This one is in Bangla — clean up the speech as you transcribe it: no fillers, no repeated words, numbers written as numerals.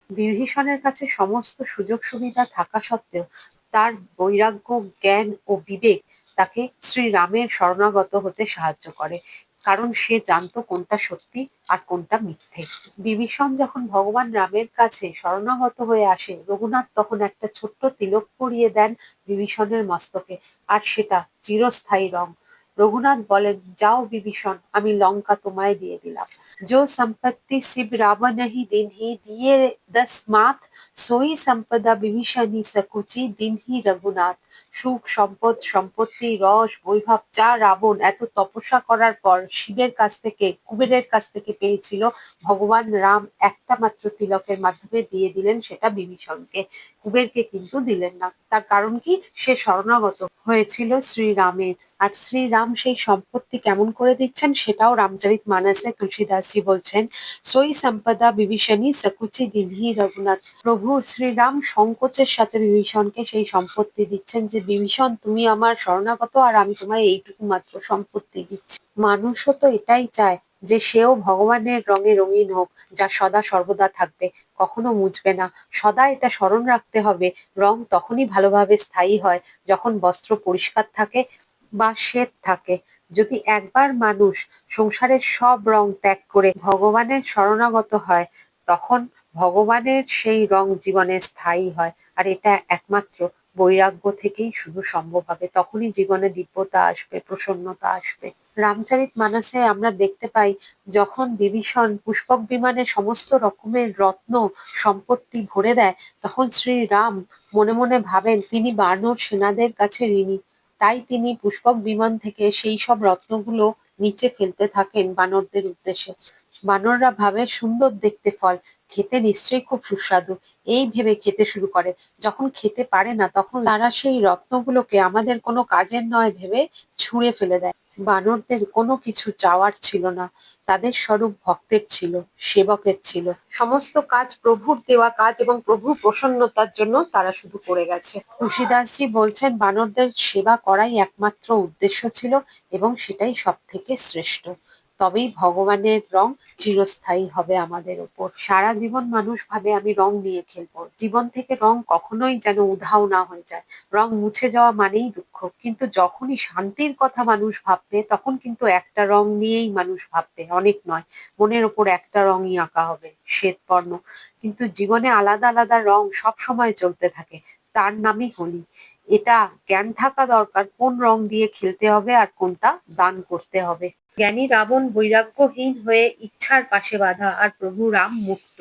বিভীষণের কাছে সমস্ত সুযোগ সুবিধা থাকা সত্ত্বেও তার বৈরাগ্য, জ্ঞান ও বিবেক তাকে শ্রীরামের শরণাগত হতে সাহায্য করে, কারণ সে জানতো কোনটা সত্যি আর কোনটা মিথ্যে। বিভীষণ যখন ভগবান রামের কাছে শরণাগত হয়ে আসে, রঘুনাথ তখন একটা ছোট্ট তিলক পরিয়ে দেন বিভীষণের মস্তকে, আর সেটা চিরস্থায়ী রং। রঘুনাথ বলেন, যাও বিভীষণ, আমি লঙ্কা তোমায় দিয়ে দিলাম। जो संपत्ति सिब रावण ही दीन्ही दिए दस माथ, सोई संपदा বিভীষণী সকুচি দীনহি রঘুনাথ। সুখ, সম্পদ, সম্পত্তি, রস, বৈভব যা রাবণ এত তপস্যা করার পর শিবের কাছ থেকে, কুবেরের কাছ থেকে পেয়েছিল, ভগবান রাম একটা মাত্র তিলকের মাধ্যমে দিয়ে দিলেন সেটা বিভীষণকে। কুবেরকে কিন্তু দিলেন না। তার কারণ কি? সে শরণাগত হয়েছিল শ্রীরামের। আর শ্রীরাম সেই সম্পত্তি কেমন করে দিচ্ছেন সেটাও রামচরিতমানসে তুলসীদাসজি বলছেন, সই সম্পদা বিভীষণী সকুচি দীনহি রঘুনাথ। প্রভু শ্রীরাম সংকোচের সাথে বিভীষণকে সেই সম্পত্তি দিচ্ছেন যে, বিভীষণ তুমি আমার শরণাগত আর আমি তোমায় এইটুকু মাত্র সম্পত্তি দিচ্ছি। মানুষও তো এটাই চায় যে সেও ভগবানের রঙে রঙিন হোক, যা সদা সর্বদা থাকবে, কখনো মুছবে না। সদা এটা স্মরণ রাখতে হবে, রং তখনই ভালোভাবে স্থায়ী হয় যখন বস্ত্র পরিষ্কার থাকে বা শ্বেত থাকে। যদি একবার মানুষ সংসারের সব রং ত্যাগ করে ভগবানের শরণাগত হয়, তখন ভগবানের সেই রং জীবনে স্থায়ী হয়। আর এটা একমাত্র বৈরাগ্য থেকেই শুধু সম্ভব হবে। তখনই জীবনে দিব্যতা আসবে, প্রসন্নতা আসবে। রামচরিতমানসে আমরা দেখতে পাই, যখন বিভীষণ পুষ্পক বিমানে সমস্ত রকমের রত্ন সম্পত্তি ভরে দেয়, তখন শ্রীরাম মনে মনে ভাবেন তিনি বানর সেনাদের কাছে ঋণী। তাই তিনি পুষ্পক বিমান থেকে সেই সব রত্নগুলো নিচে ফেলতে থাকেন বানরদের উদ্দেশ্যে। বানররা ভাবে সুন্দর দেখতে ফল, খেতে নিশ্চয়ই খুব সুস্বাদু, এই ভেবে খেতে শুরু করে। যখন খেতে পারে না, তখন তারা সেই রত্নগুলোকে আমাদের কোনো কাজের নয় ভেবে ছুঁড়ে ফেলে দেয়। বানরদের কোনো কিছু চাওয়ার ছিল না, তাদের স্বরূপ ভক্তের ছিল, সেবকের ছিল। সমস্ত কাজ প্রভুর দেওয়া কাজ এবং প্রভুর প্রসন্নতার জন্য তারা শুধু করে গেছে। তুলসীদাসজি বলছেন, বানরদের সেবা করাই একমাত্র উদ্দেশ্য ছিল এবং সেটাই সব থেকে শ্রেষ্ঠ। তবেই ভগবানের রং চিরস্থায়ী হবে আমাদের ওপর। সারা জীবন মানুষ ভাবে আমি রং নিয়ে খেলবো, জীবন থেকে রং কখনোই যেন উধাও না হয়ে যায়। রং মুছে যাওয়া মানেই দুঃখ, কিন্তু যখনই শান্তির কথা মানুষ ভাববে, তখন কিন্তু একটা রং নিয়েই মানুষ ভাববে, অনেক নয়। মনের ওপর একটা রঙই আঁকা হবে, শ্বেতবর্ণ। কিন্তু জীবনে আলাদা আলাদা রং সব সময় চলতে থাকে, তার নামই হোলি। এটা জ্ঞান থাকা দরকার কোন রং দিয়ে খেলতে হবে আর কোনটা দান করতে হবে। জ্ঞানী রাবণ বৈরাগ্যহীন হয়ে ইচ্ছার পাশে বাঁধা, আর প্রভু রাম মুক্ত।